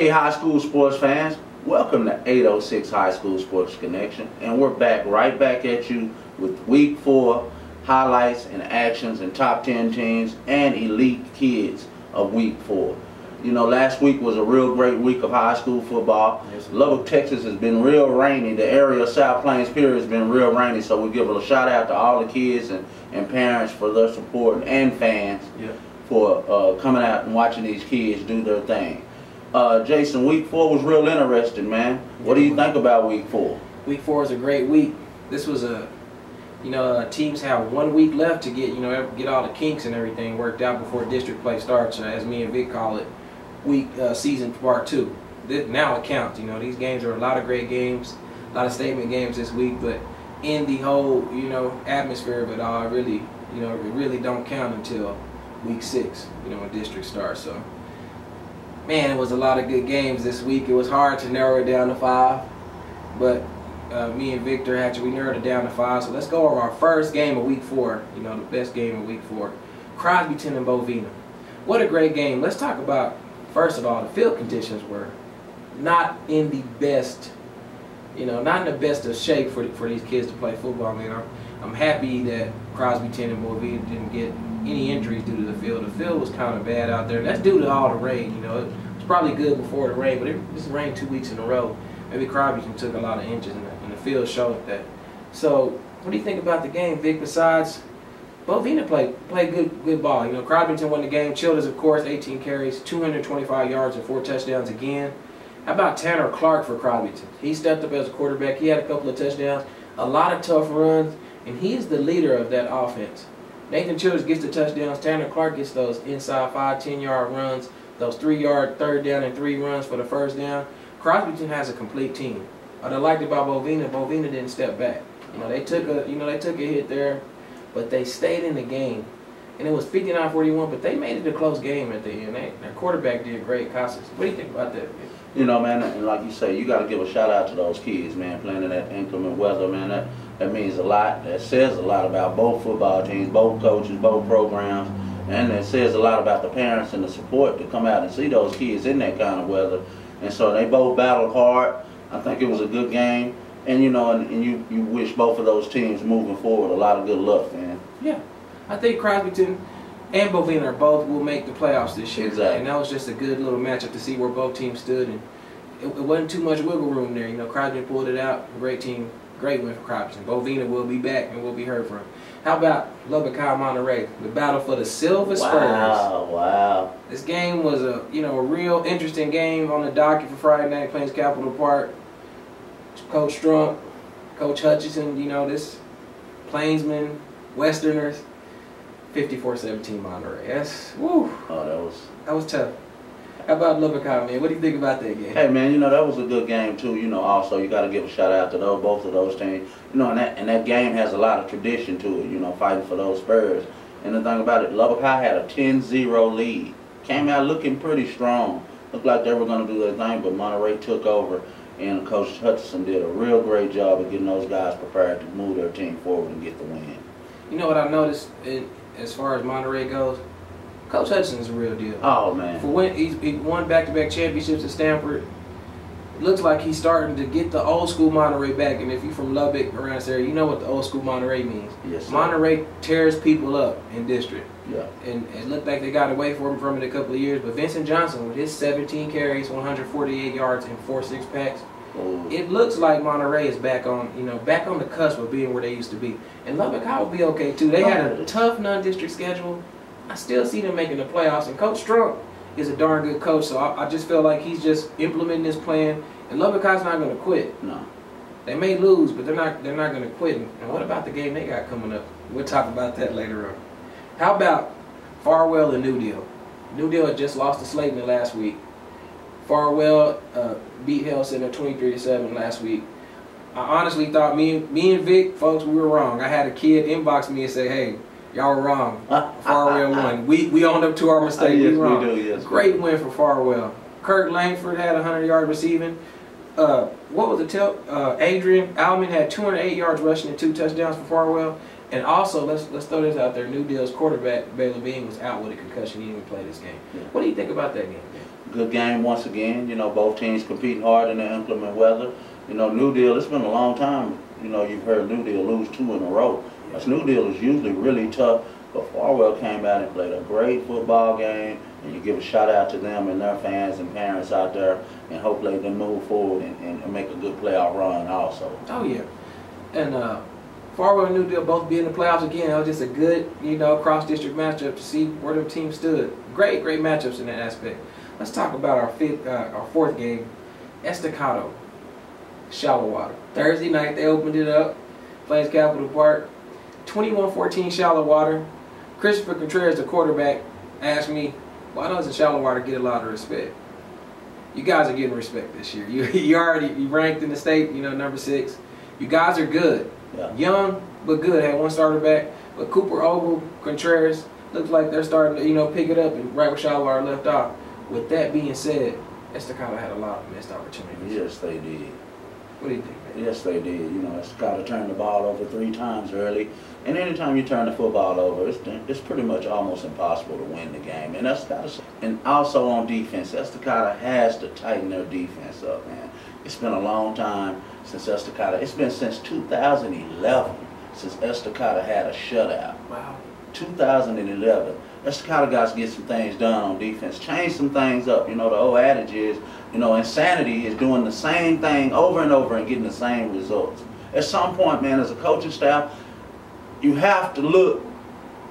Hey, high school sports fans, welcome to 806 High School Sports Connection, and we're right back at you with Week 4 highlights and actions and top 10 teams and elite kids of Week 4. You know, last week was a real great week of high school football. Yes, Lubbock, Texas has been real rainy. The area of South Plains Pier has been real rainy, so we give a shout out to all the kids and parents for their support and fans for coming out and watching these kids do their thing. Jason, Week 4 was real interesting, man. What do you think about Week 4? Week 4 is a great week. This was teams have 1 week left to get all the kinks and everything worked out before district play starts, as me and Vic call it, season part 2. Now it counts. You know, these games are a lot of great games, a lot of statement games this week, but in the whole atmosphere of it all, it really don't count until Week 6. When district starts. So, man, it was a lot of good games this week. It was hard to narrow it down to 5, but me and Victor Hatchett, we narrowed it down to 5. So let's go over our first game of Week 4. The best game of Week 4. Crosbyton and Bovina. What a great game. Let's talk about, first of all, the field conditions were not in the best, not in the best of shape for these kids to play football. Man, I'm happy that Crosbyton and Bovina didn't get any injuries due to the field. The field was kind of bad out there. That's due to all the rain. It was probably good before the rain, but this rained 2 weeks in a row. Maybe Crosbyton took a lot of inches, and the field showed that. So, what do you think about the game, Vic? Besides, Bovina played good ball. Crosbyton won the game. Childers, of course, 18 carries, 225 yards, and 4 touchdowns again. How about Tanner Clark for Crosbyton? He stepped up as a quarterback. He had a couple of touchdowns, a lot of tough runs, and he's the leader of that offense. Nathan Childers gets the touchdowns. Tanner Clark gets those inside 5-10-yard runs, those 3-yard third down and 3 runs for the first down. Crosbyton has a complete team. What I liked about Bovina didn't step back. They took a hit there, but they stayed in the game. And it was 59-41, but they made it a close game at the end. Their quarterback did great. Costas. What do you think about that? Man, and like you say, you got to give a shout out to those kids, man, playing in that inclement weather, man. That means a lot. That says a lot about both football teams, both coaches, both programs, and it says a lot about the parents and the support to come out and see those kids in that kind of weather. And so they both battled hard. I think it was a good game, and you wish both of those teams moving forward a lot of good luck, man. Yeah, I think Crosbyton and Bovina both will make the playoffs this year. Exactly. And that was just a good little matchup to see where both teams stood, and it wasn't too much wiggle room there. Crosbyton pulled it out. Great team. Great win for Crosbyton. Bovina will be back and will be heard from. How about Lubbock High Monterey? The battle for the Silver Spurs. Wow. This game was a real interesting game on the docket for Friday night, Plains Capital Park. Coach Strunk, Coach Hutchinson, this Plainsmen, Westerners, 54-17 Monterey. That's woo. Oh, that was tough. How about Lubbock High, man? What do you think about that game? Hey, man, that was a good game too. Also, you got to give a shout out to both of those teams. And that game has a lot of tradition to it. Fighting for those Spurs. And the thing about it, Lubbock High had a 10-0 lead. Came out looking pretty strong. Looked like they were going to do their thing, but Monterey took over, and Coach Hutchinson did a real great job of getting those guys prepared to move their team forward and get the win. You know what I noticed as far as Monterey goes? Coach Hutchinson is a real deal. Oh, man. He won back-to-back championships at Stanford. It looks like he's starting to get the old school Monterey back. And if you're from Lubbock, around this area, you know what the old school Monterey means. Yes, sir. Monterey tears people up in district. Yeah. And it looked like they got away from it a couple of years. But Vincent Johnson, with his 17 carries, 148 yards, and 4 6-packs, it looks like Monterey is back on the cusp of being where they used to be. And Lubbock High will be okay too. They had a tough non-district schedule. I still see them making the playoffs, and Coach Strunk is a darn good coach, so I just feel like he's just implementing this plan, and Lubbock High's not going to quit. No. They may lose, but they're not going to quit. And what about the game they got coming up? We'll talk about that later on. How about Farwell and New Deal? New Deal had just lost to Slayton last week. Farwell beat Hale Center 23-7 last week. I honestly thought me and Vic, folks, we were wrong. I had a kid inbox me and say, hey, y'all were wrong. Farwell won. We owned up to our mistake. Yes, we were wrong. We do, yes. Great win for Farwell. Kurt Langford had 100 yards receiving. What was the Adrian Allman had 208 yards rushing and 2 touchdowns for Farwell. And also, let's throw this out there. New Deal's quarterback, Baylor Bean, was out with a concussion. He didn't even play this game. Yeah. What do you think about that game? Good game once again. You know, both teams competing hard in the inclement weather. You know, New Deal, it's been a long time. You know, you've heard New Deal lose 2 in a row. Because New Deal is usually really tough. But Farwell came out and played a great football game. And you give a shout out to them and their fans and parents out there. And hopefully they can move forward and make a good playoff run also. Oh, yeah. And Farwell and New Deal both be in the playoffs again. It was just a good, you know, cross-district matchup to see where the team stood. Great matchups in that aspect. Let's talk about our fourth game, Estacado, Shallow Water. Thursday night, they opened it up, Plains Capital Park, 21-14 Shallow Water. Christopher Contreras, the quarterback, asked me, why doesn't Shallow Water get a lot of respect? You guys are getting respect this year. You ranked in the state, you know, number 6. You guys are good. Yeah. Young, but good. Had one starter back. But Cooper, Ogle, Contreras, looks like they're starting to, you know, pick it up and right where Shallow Water left off. With that being said, Estacado had a lot of missed opportunities. Yes, they did. What do you think, man? Yes, they did. You know, Estacado turned the ball over 3 times early. And anytime you turn the football over, it's pretty much almost impossible to win the game. And and also on defense, Estacado has to tighten their defense up, man. It's been a long time since Estacado. It's been since 2011 since Estacado had a shutout. Wow. 2011. Estacado got to get some things done on defense, change some things up. You know, the old adage is, you know, insanity is doing the same thing over and over and getting the same results. At some point, man, as a coaching staff, you have to look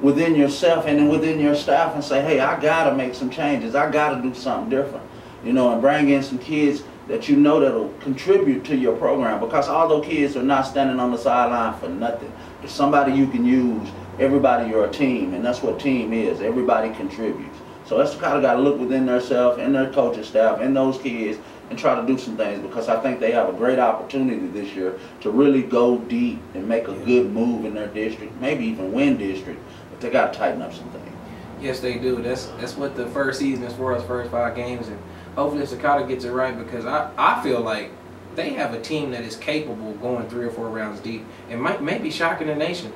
within yourself and then within your staff and say, hey, I got to make some changes. I got to do something different. You know, and bring in some kids that you know that will contribute to your program, because all those kids are not standing on the sideline for nothing. There's somebody you can use. Everybody, you're a team, and that's what team is. Everybody contributes. So that's kind of got to look within themselves and their coaching staff and those kids and try to do some things, because I think they have a great opportunity this year to really go deep and make a good move in their district, maybe even win district, but they got to tighten up some things. Yes, they do. That's what the first season is for us, first 5 games, and hopefully Estacado gets it right, because I feel like they have a team that is capable of going 3 or 4 rounds deep and might be shocking the nation.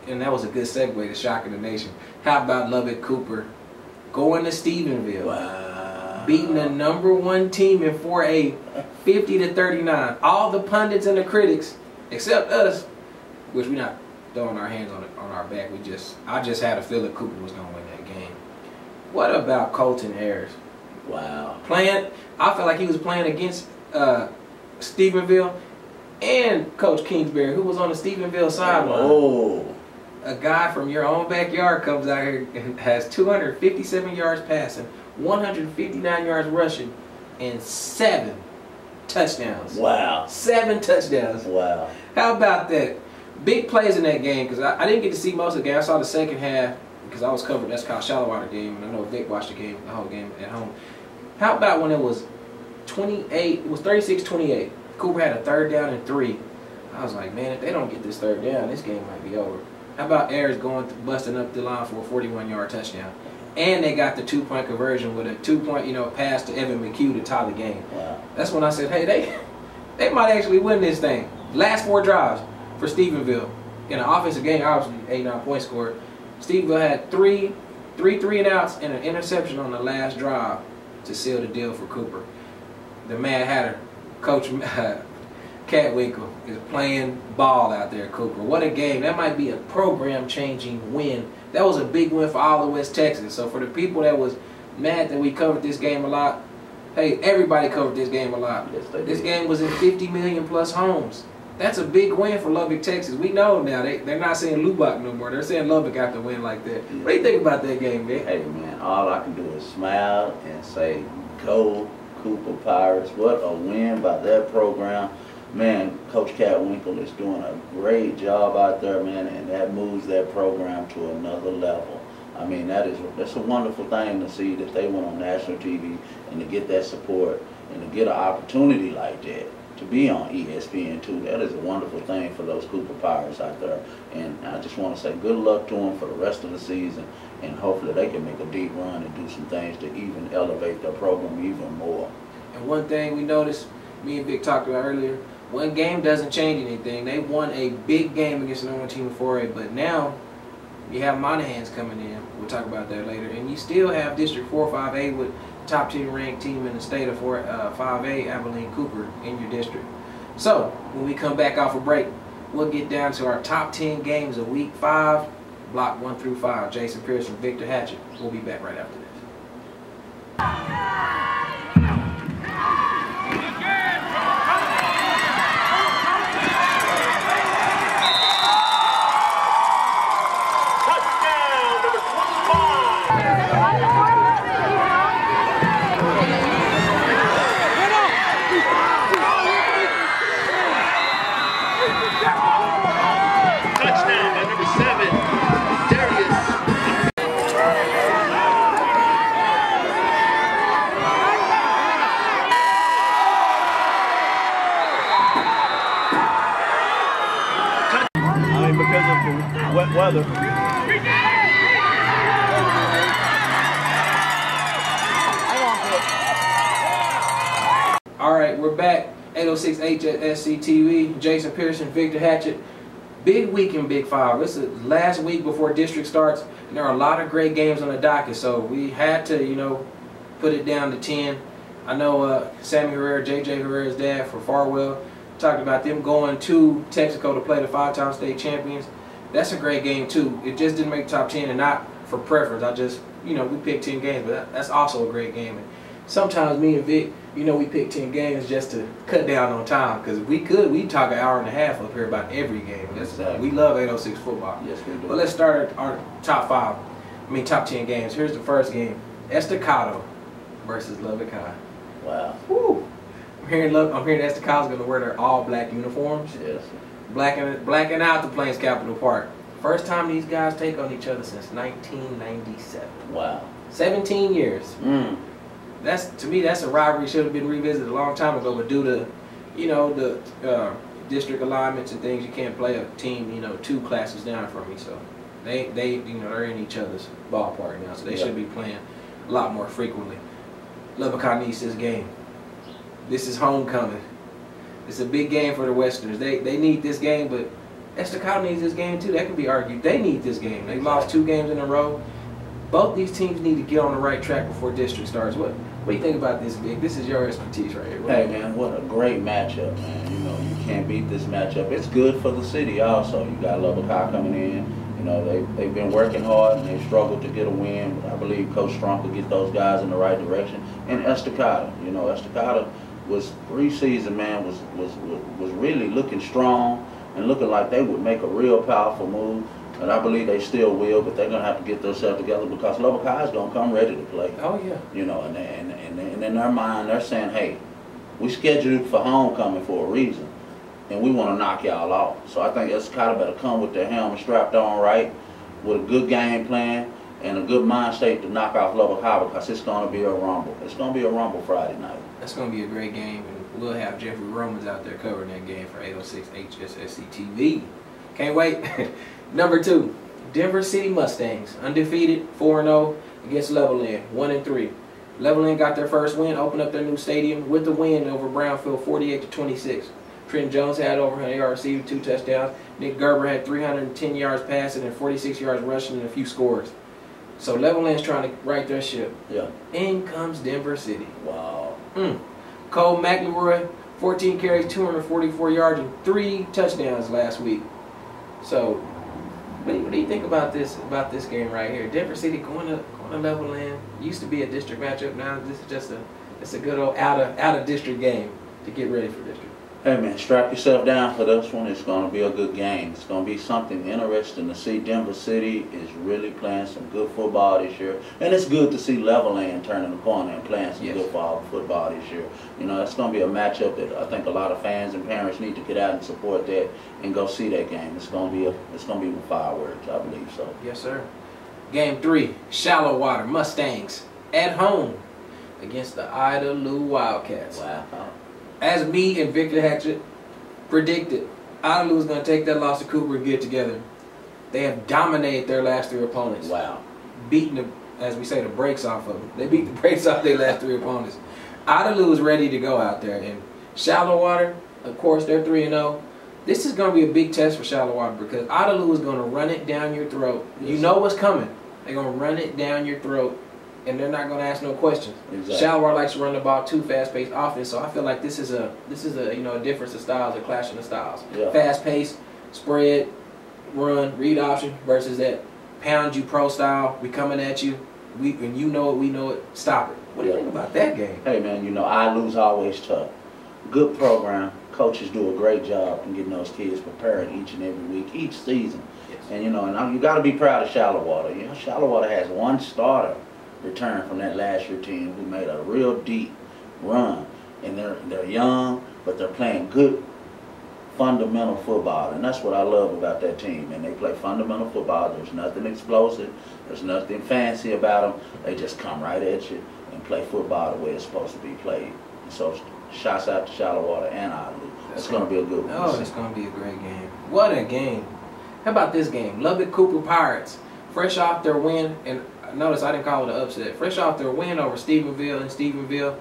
And that was a good segue to shocking the nation. How about Lubbock Cooper going to Stephenville? Wow. Beating the #1 team in 4A 50-39. All the pundits and the critics, except us, which we're not throwing our hands on our back. I just had a feeling Cooper was going to win that game. What about Colton Ayers? Wow. I felt like he was playing against Stephenville and Coach Kingsbury, who was on the Stephenville sideline. Oh. A guy from your own backyard comes out here and has 257 yards passing, 159 yards rushing, and 7 touchdowns. Wow. 7 touchdowns. Wow. How about that? Big plays in that game, because I didn't get to see most of the game. I saw the second half because I was covering that's called Shallow Water game, and I know Vic watched the whole game at home. How about when it was 36-28. Cooper had a 3rd down and 3. I was like, man, if they don't get this 3rd down, this game might be over. How about Ayers busting up the line for a 41-yard touchdown? And they got the 2-point conversion with a 2-point, you know, pass to Evan McHugh to tie the game. Wow. That's when I said, hey, they might actually win this thing. Last 4 drives for Stephenville. In an offensive game, obviously 8-9 points scored. Stephenville had 3 and outs and an interception on the last drive to seal the deal for Cooper. The Mad Hatter, Coach Catwinkle, is playing ball out there, Cooper. What a game. That might be a program-changing win. That was a big win for all of West Texas. So for the people that was mad that we covered this game a lot, hey, everybody covered this game a lot. Yes, they did. This game was in 50 million plus homes. That's a big win for Lubbock, Texas. We know now. They're not saying Lubbock no more. They're saying Lubbock after a win like that. What do you think about that game, man? Hey, man, all I can do is smile and say, go Cooper Pirates. What a win by that program. Man, Coach Catwinkle is doing a great job out there, man, and that moves that program to another level. I mean, that's a wonderful thing to see that they went on national TV and to get that support and to get an opportunity like that to be on ESPN too. That is a wonderful thing for those Cooper Pirates out there. And I just want to say good luck to them for the rest of the season, and hopefully they can make a deep run and do some things to even elevate their program even more. And one thing we noticed, me and Vic talked about earlier, one game doesn't change anything. They won a big game against the number 1 team in 4A, but now you have Monahans coming in. We'll talk about that later. And you still have District 4 5A with top 10 ranked team in the state of 5A, Abilene Cooper, in your district. So when we come back off a break, we'll get down to our top 10 games of week 5, block 1 through 5. Jason Pearson, Victor Hatchett. We'll be back right after this. Wet weather. All right, we're back. 806 Hssc TV. Jason Pearson, Victor Hatchett. Big week in Big 5. This is the last week before district starts, and there are a lot of great games on the docket. So we had to, you know, put it down to 10. I know Sammy Herrera, JJ Herrera's dad for Farwell, talked about them going to Texaco to play the 5-time state champions. That's a great game too. It just didn't make top 10, and not for preference. I just, you know, we picked 10 games, but that's also a great game. And sometimes me and Vic, you know, we pick 10 games just to cut down on time, because if we could, we'd talk an hour and a half up here about every game. Exactly. We love 806 football. Yes, we do. But let's start our top 10 games. Here's the first game: Estacado versus Lubbock High. Wow. Woo! I'm hearing Estacado's going to wear their all-black uniforms. Yes. Blacking out the Plains Capital Park. First time these guys take on each other since 1997. Wow. 17 years. To me, that's a rivalry should have been revisited a long time ago, but due to, you know, the district alignments and things, you can't play a team, you know, 2 classes down from me. So they you know, they're in each other's ballpark now, so they should be playing a lot more frequently. Lubbock High needs this game. This is homecoming. It's a big game for the Westerners. They need this game, but Estacado needs this game too. That can be argued. They need this game. They lost 2 games in a row. Both these teams need to get on the right track before district starts. What do you think about this, Vic? This is your expertise right here. Hey man, what a great matchup, man. You know, you can't beat this matchup. It's good for the city also. You got Lubbock High coming in. You know, they've been working hard and they've struggled to get a win. But I believe Coach Strong could get those guys in the right direction. And Estacado, you know, Estacado was preseason, man, was really looking strong and looking like they would make a real powerful move. And I believe they still will, but they're going to have to get themselves together, because Lubbock High is going to come ready to play. Oh, yeah. You know, and in their mind, they're saying, hey, we scheduled for homecoming for a reason, and we want to knock y'all off. So I think Estacado better come with their helmet strapped on right, with a good game plan and a good mind state to knock off Lubbock High, because it's going to be a rumble. It's going to be a rumble Friday night. That's going to be a great game, and we'll have Jeffrey Romans out there covering that game for 806 Hssc TV. Can't wait. Number 2, Denver City Mustangs, undefeated, 4-0 against Levelland, 1-3. Levelland got their first win, opened up their new stadium with the win over Brownfield, 48-26. Trenton Jones had over 100 yards receiving, 2 touchdowns. Nick Gerber had 310 yards passing and 46 yards rushing and a few scores. So Levelland's trying to right their ship. Yeah. In comes Denver City. Wow. Cole McElroy, 14 carries, 244 yards, and 3 touchdowns last week. So, what do you think about this game right here? Denver City going to Levelland. Used to be a district matchup. Now this is just a good old out of district game to get ready for district. Hey man, strap yourself down for this one. It's going to be a good game. It's going to be something interesting to see. Denver City is really playing some good football this year. And it's good to see Levelland turning the corner and playing some good football this year. You know, it's going to be a matchup that I think a lot of fans and parents need to get out and support that and go see that game. It's going to be with fireworks, I believe so. Yes, sir. Game 3, Shallow Water Mustangs at home against the Ida Lou Wildcats. Wow. As me and Victor Hatchett predicted, Ida Lou was going to take that loss to Cooper and get together. They have dominated their last 3 opponents. Wow. Beating, as we say, the brakes off of them. They beat the brakes off their last 3 opponents. Ida Lou is ready to go out there. And Shallow Water, Of course, they're 3-0. This is going to be a big test for Shallowater because Otterloo is going to run it down your throat. You know what's coming. They're going to run it down your throat, and they're not going to ask no questions. Exactly. Shallowater likes to run the ball too fast-paced offense, so I feel like this is a a difference of styles, a clashing of styles. Yeah. Fast-paced, spread, run, read option versus that pound you pro style. We coming at you. When you know it, we know it. Stop it. What do you think about that game? Hey man, I lose always tough. Good program. Coaches do a great job in getting those kids prepared each and every week, each season. Yes. And and you got to be proud of Shallowater. Shallowater has one starter return from that last year team who made a real deep run, and they're young, but they're playing good fundamental football, and that's what I love about that team. And they play fundamental football. There's nothing explosive. There's nothing fancy about them. They just come right at you and play football the way it's supposed to be played. So shouts out to Shallowater and Otterloo. It's going to be a good one. Oh, it's going to be a great game. What a game. How about this game? Lubbock Cooper Pirates, fresh off their win, and notice I didn't call it an upset. Fresh off their win over Stephenville,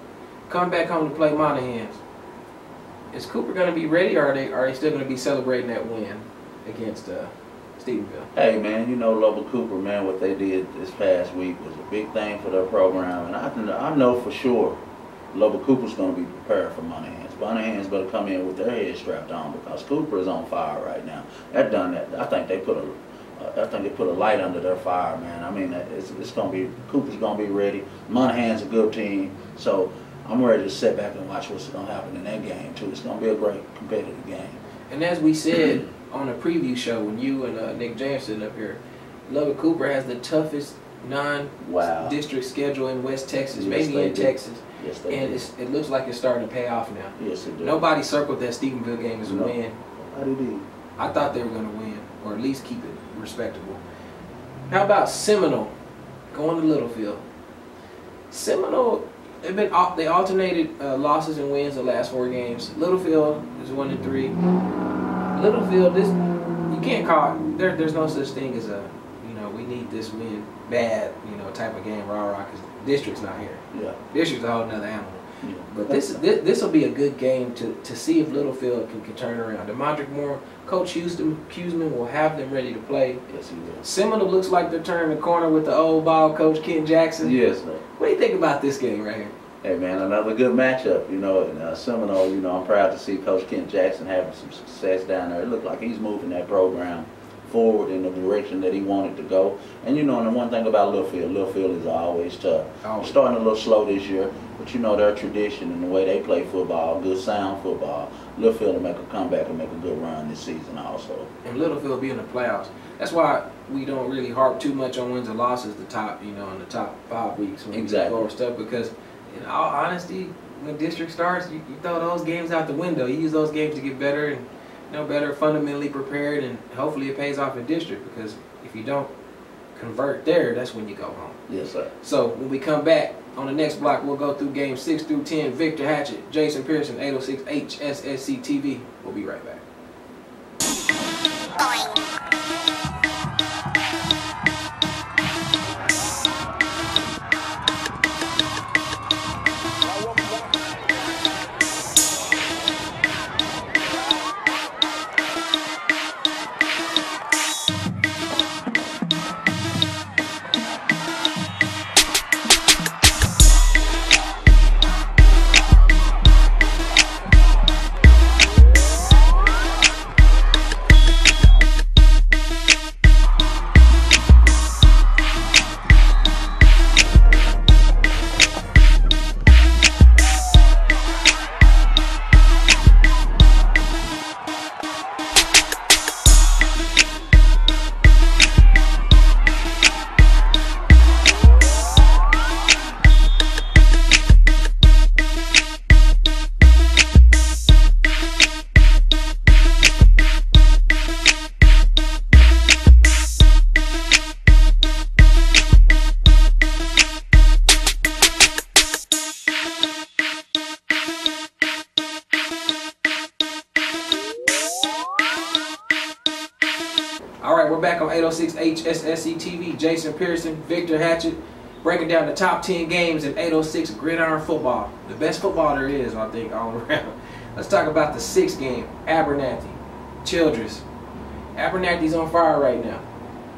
come back home to play Monahans. Is Cooper going to be ready, or are they still going to be celebrating that win against Stephenville? Hey, man, Lubbock Cooper, man, what they did this past week was a big thing for their program. And I know for sure Lubbock Cooper's going to be prepared for Monahans. Monahans better come in with their heads strapped on because Cooper is on fire right now. They've done that. I think they put a light under their fire, man. I mean, it's going to be, Cooper's going to be ready. Monahans a good team. So I'm ready to sit back and watch what's going to happen in that game, too. It's going to be a great competitive game. And as we said on a preview show when you and Nick James sitting up here, Lubbock Cooper has the toughest non-district schedule in West Texas, maybe in Texas. Yes, they and it looks like it's starting to pay off now. Yes, it does. Nobody circled that Stephenville game as a win. Nobody did. I thought they were going to win, or at least keep it respectable. How about Seminole going to Littlefield? Seminole, they alternated losses and wins the last 4 games. Littlefield is 1-3. Littlefield, you can't call it. There's no such thing as a we need this win bad type of game rah-rah because district's not here. Yeah. District's a whole nother animal. Yeah. But this will be a good game to see if Littlefield can turn around. DeMondrick Moore, Coach Huseman will have them ready to play. Yes, he will. Seminole looks like they're turning the corner with the old ball coach Ken Jackson. Yes, sir. What do you think about this game right here? Hey man, another good matchup. And Seminole. I'm proud to see Coach Ken Jackson having some success down there. It looked like he's moving that program forward in the direction that he wanted to go. And and the one thing about Littlefield is always tough. Oh. Starting a little slow this year, but their tradition and the way they play football, good sound football, Littlefield will make a comeback and make a good run this season also. And Littlefield will be in the playoffs. That's why we don't really harp too much on wins and losses in the top 5 weeks when we go over stuff, because in all honesty, when district starts, you throw those games out the window. You use those games to get better and better fundamentally prepared, and hopefully it pays off in district, because if you don't convert there, that's when you go home. Yes, sir. So when we come back on the next block, we'll go through games 6 through 10. Victor Hatchett, Jason Pearson, 806 Hssc TV. We'll be right back. All right, we're back on 806 Hssc TV. Jason Pearson, Victor Hatchett, breaking down the top 10 games in 806 gridiron football. The best football there is, I think, all around. Let's talk about the 6th game, Abernathy, Childress. Abernathy's on fire right now.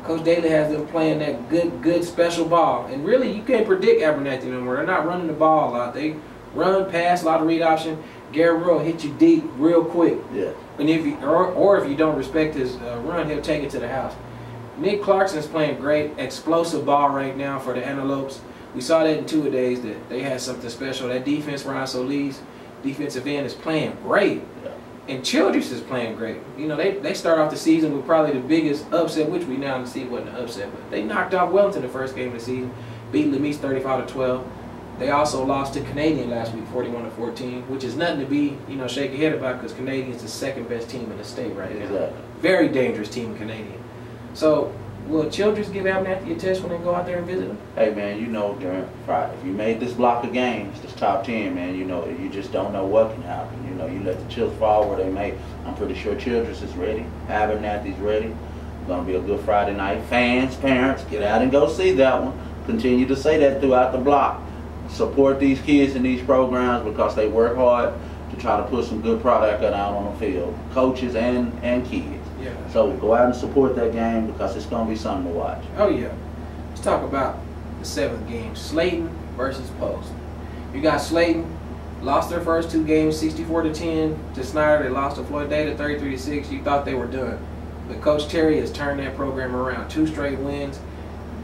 Coach Daly has them playing that good special ball. And really, you can't predict Abernathy no more. They're not running the ball a lot. They run, pass, a lot of read option. Gary will hit you deep real quick. Yeah. And if you, or if you don't respect his run, he'll take it to the house. Nick Clarkson's playing great, explosive ball right now for the Antelopes. We saw that in 2-a-days that they had something special. That defense, Ryan Solis, defensive end, is playing great. Yeah. And Childress is playing great. You know, they start off the season with probably the biggest upset, which we now see wasn't an upset, but they knocked out Wellington the first game of the season, beat Lemise 35-12. They also lost to Canadian last week, 41-14, which is nothing to be, you know, shake your head about, because Canadian's the 2nd best team in the state right now. Exactly. Very dangerous team, Canadian. So, will Childress give Abernathy a test when they go out there and visit them? Hey, man, you know, during Friday, if you made this block of games, this top 10, man, you know, you just don't know what can happen. You know, you let the chips fall where they may. I'm pretty sure Childress is ready. Abernathy's ready. It's going to be a good Friday night. Fans, parents, get out and go see that one. Continue to say that throughout the block. Support these kids in these programs because they work hard to try to put some good product out on the field. Coaches and kids. Yeah. So go out and support that game because it's going to be something to watch. Oh, yeah. Let's talk about the 7th game, Slayton versus Post. You got Slayton, lost their first 2 games, 64-10 to Snyder. They lost to Floyd Day 33-6. You thought they were done. But Coach Terry has turned that program around. 2 straight wins,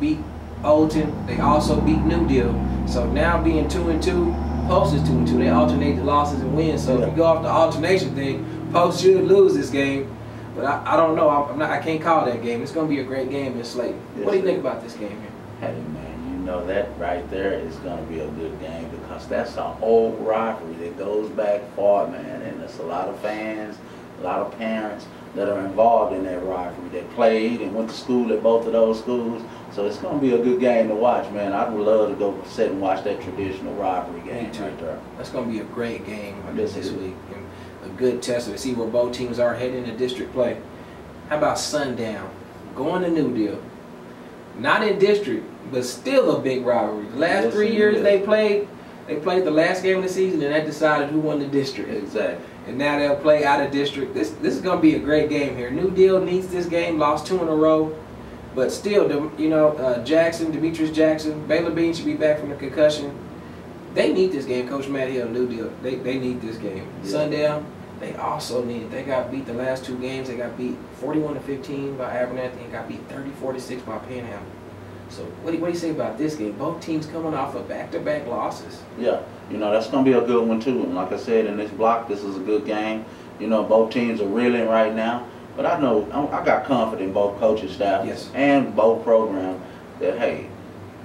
beat Olton. They also beat New Deal. So now being 2-2, Post is 2-2. They alternate the losses and wins. So if you go off the alternation thing, Post should lose this game. But I don't know. I can't call that game. It's going to be a great game in Slayton. Yes, what do you think about this game here? Hey, man, you know that right there is going to be a good game because that's an old rivalry that goes back far, man. And there's a lot of fans, a lot of parents that are involved in that rivalry. They played and went to school at both of those schools. So it's going to be a good game to watch, man. I would love to go sit and watch that traditional rivalry game right there. That's going to be a great game Yes, this week. And a good test to see where both teams are heading into district play. How about Sundown? Going to New Deal. Not in district, but still a big rivalry. The last 3 years they played the last game of the season, and that decided who won the district. Exactly. And now they'll play out of district. This is going to be a great game here. New Deal needs this game, lost 2 in a row. But still, you know, Demetrius Jackson, Baylor Bean should be back from the concussion. They need this game. Coach Matt Hill, New Deal, they need this game. Yeah. Sundown, they also need it. They got beat the last 2 games. They got beat 41-15 by Abernathy and got beat 30-46 by Panhandle. So what do you say about this game? Both teams coming off of back-to-back losses. Yeah, you know, that's going to be a good one too. And like I said, in this block, this is a good game. You know, both teams are reeling right now. But I know, I got confidence in both coaching staff and both programs that, hey,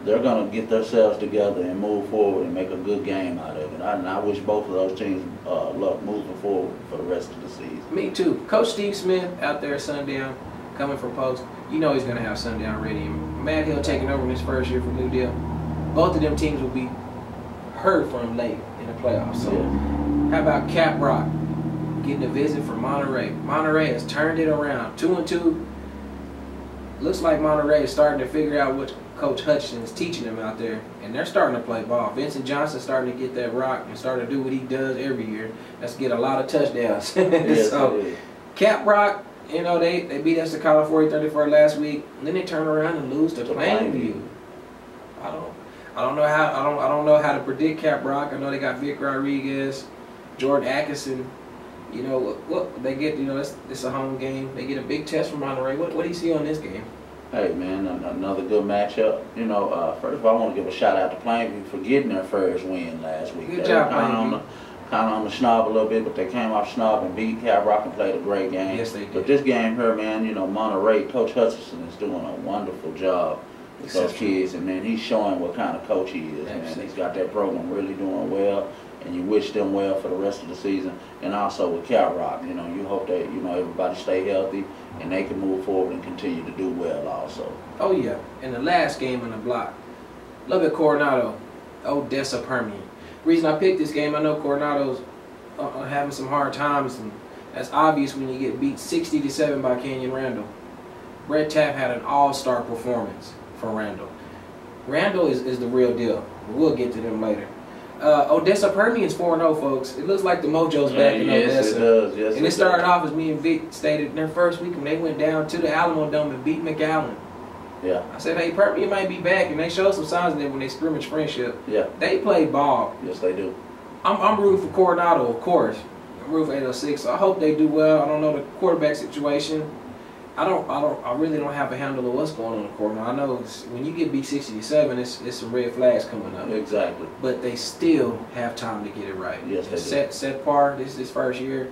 they're going to get themselves together and move forward and make a good game out of it. And I wish both of those teams luck moving forward for the rest of the season. Me too. Coach Steve Smith out there at Sundown, coming from Post. You know he's going to have Sundown ready. And Matt Hill taking over in his first year for New Deal. Both of them teams will be heard from late in the playoffs. So how about Cap Rock getting a visit from Monterey? Monterey has turned it around. 2-2. Looks like Monterey is starting to figure out what Coach Hutchinson is teaching them out there, and they're starting to play ball. Vincent Johnson's starting to get that rock and starting to do what he does every year. That's get a lot of touchdowns. Yes, so Cap Rock, you know, they beat us to Colorado 40-34 last week, and then they turn around and lose to Plainview. I don't know how to predict Cap Rock. I know they got Vic Rodriguez, Jordan Atkinson. You know what they get. You know, it's a home game. They get a big test from Monterey. What do you see on this game? Hey, man, another good matchup. You know, first of all, I want to give a shout out to Plainview for getting their first win last week. Good job, Plainview. Kind of on the schnob a little bit, but they came off schnob and beat Cap Rock and played a great game. Yes, they did. But this game here, man, you know, Monterey, Coach Hutchinson is doing a wonderful job with those kids, and man, he's showing what kind of coach he is. Man, he's got that program really doing well, and you wish them well for the rest of the season. And also with Cap Rock, you know, you hope that, you know, everybody stay healthy and they can move forward and continue to do well also. Oh yeah, and the last game on the block, Lubbock Coronado, Odessa Permian. Reason I picked this game, I know Coronado's having some hard times, and that's obvious when you get beat 60-7 by Canyon Randall. Brett Tapp had an all-star performance for Randall. Randall is the real deal. We'll get to them later. Odessa Permian's 4-0, folks. It looks like the mojo's back in Odessa. Yes, it does. Yes, and it started off as me and Vic stated in their first week when they went down to the Alamo Dome and beat McAllen. Yeah. I said, hey, Permian might be back, and they showed some signs of that when they scrimmage friendship. Yeah. They play ball. Yes, they do. I'm rooting for Coronado, of course. I'm rooting for 806. So I hope they do well. I don't know the quarterback situation. I really don't have a handle of what's going on in Coronado. I know when you get beat 60-7, it's some red flags coming up. Exactly. But they still have time to get it right. Yes, they do. Set Parr, this is his first year,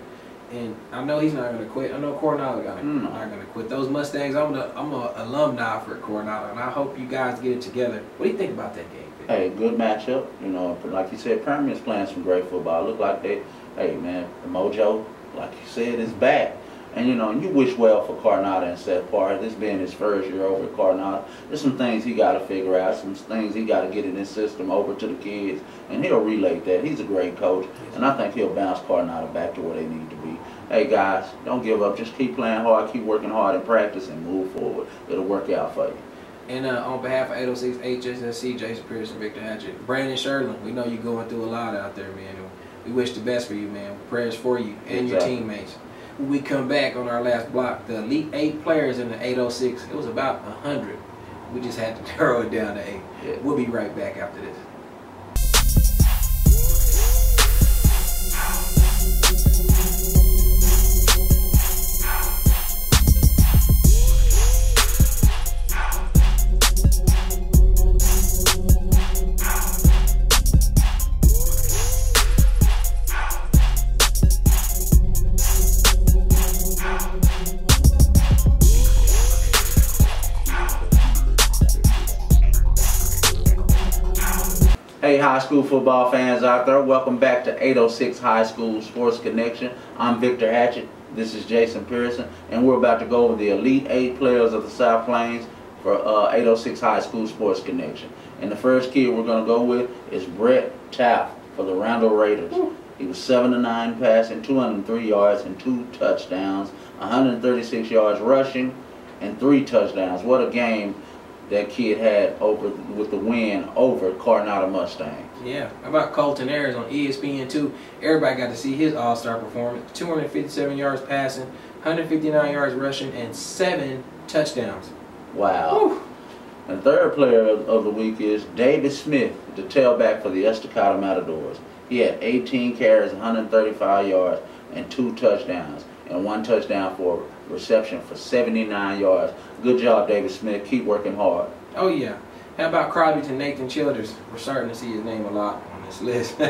and I know he's not going to quit. I know Coronado not going to quit. Those Mustangs, I'm an alumni for Coronado, and I hope you guys get it together. What do you think about that game? Hey, good matchup. You know, like you said, Permian's playing some great football. Look like they, hey man, the mojo, like you said, is back. And you know, you wish well for Coronado and Seth Parr. This being his first year over at Coronado, there's some things he got to figure out, some things he got to get in his system over to the kids, and he'll relay that. He's a great coach, and I think he'll bounce Coronado back to where they need to be. Hey guys, don't give up. Just keep playing hard, keep working hard in practice, and move forward. It'll work out for you. And on behalf of 806 Hssc, Jason Pearson, Victor Hatchett, Brandon Sherlin, we know you're going through a lot out there, man. We wish the best for you, man. Prayers for you and your teammates. When we come back on our last block, the Elite 8 players in the 806, it was about 100. We just had to narrow it down to 8. Yeah. We'll be right back after this. Hey high school football fans out there, welcome back to 806 High School Sports Connection. I'm Victor Hatchett, this is Jason Pearson, and we're about to go over the Elite 8 players of the South Plains for 806 High School Sports Connection. And the first kid we're going to go with is Brett Taft for the Randall Raiders. He was 7-9 passing, 203 yards and 2 touchdowns, 136 yards rushing, and 3 touchdowns. What a game that kid had with the win over Coronado Mustangs. Yeah, how about Colton Ayers on ESPN2? Everybody got to see his all-star performance. 257 yards passing, 159 yards rushing, and 7 touchdowns. Wow. Whew. And third player of the week is David Smith, the tailback for the Estacado Matadors. He had 18 carries, 135 yards, and 2 touchdowns, and 1 touchdown for reception for 79 yards. Good job, David Smith. Keep working hard. Oh, yeah. How about Crosbyton Nathan Childers? We're starting to see his name a lot on this list.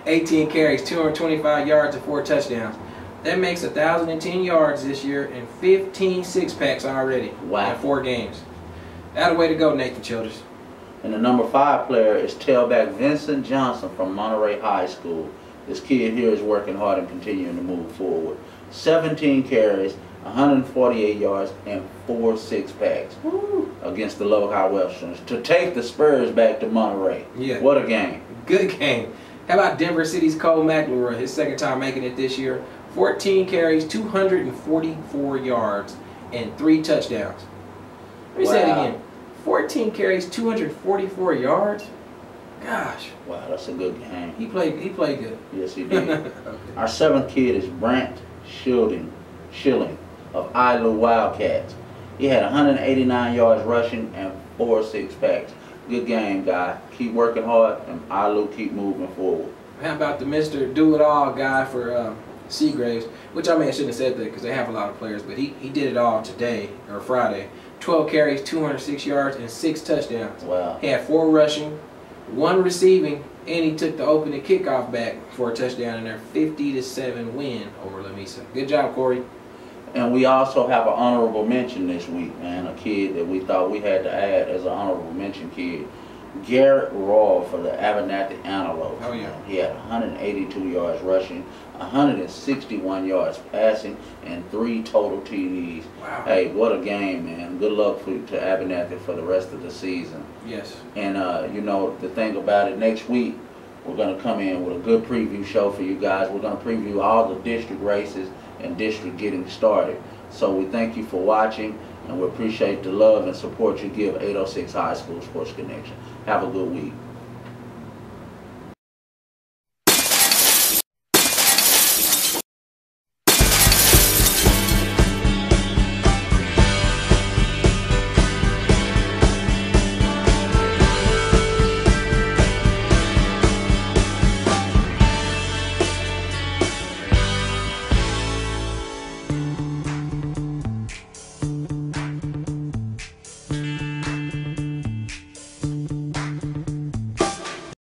18 carries, 225 yards, and 4 touchdowns. That makes 1,010 yards this year and 15 six-packs already. Wow. In 4 games. That a way to go, Nathan Childers. And the number 5 player is tailback Vincent Johnson from Monterey High School. This kid here is working hard and continuing to move forward. 17 carries, 148 yards, and 4 six-packs against the Low-High Westerns to take the Spurs back to Monterey. Yeah. What a game. Good game. How about Denver City's Cole McElroy, his second time making it this year? 14 carries, 244 yards, and 3 touchdowns. Let me say it again. 14 carries, 244 yards? Gosh. Wow, that's a good game. He played good. Yes, he did. Okay. Our 7th kid is Brant Schilling of Ilo Wildcats. He had 189 yards rushing and 4 six-packs. Good game, guy. Keep working hard, and Ilo keep moving forward. How about the Mr. Do-It-All guy for Seagraves? Which I shouldn't have said that because they have a lot of players, but he did it all today, or Friday. 12 carries, 206 yards, and 6 touchdowns. Wow. He had 4 rushing, 1 receiving, and he took the opening kickoff back for a touchdown in their 50-7 win over Lamesa. Good job, Corey. And we also have an honorable mention this week, man. A kid that we thought we had to add as an honorable mention kid. Garrett Raw for the Abernathy Antelopes. Oh, yeah. He had 182 yards rushing, 161 yards passing, and 3 total TDs. Wow. Hey, what a game, man. Good luck to Abernathy for the rest of the season. Yes. And, you know, the thing about it, next week, we're going to come in with a good preview show for you guys. We're going to preview all the district races and district getting started. So we thank you for watching, and we appreciate the love and support you give 806 High School Sports Connection. Have a good week.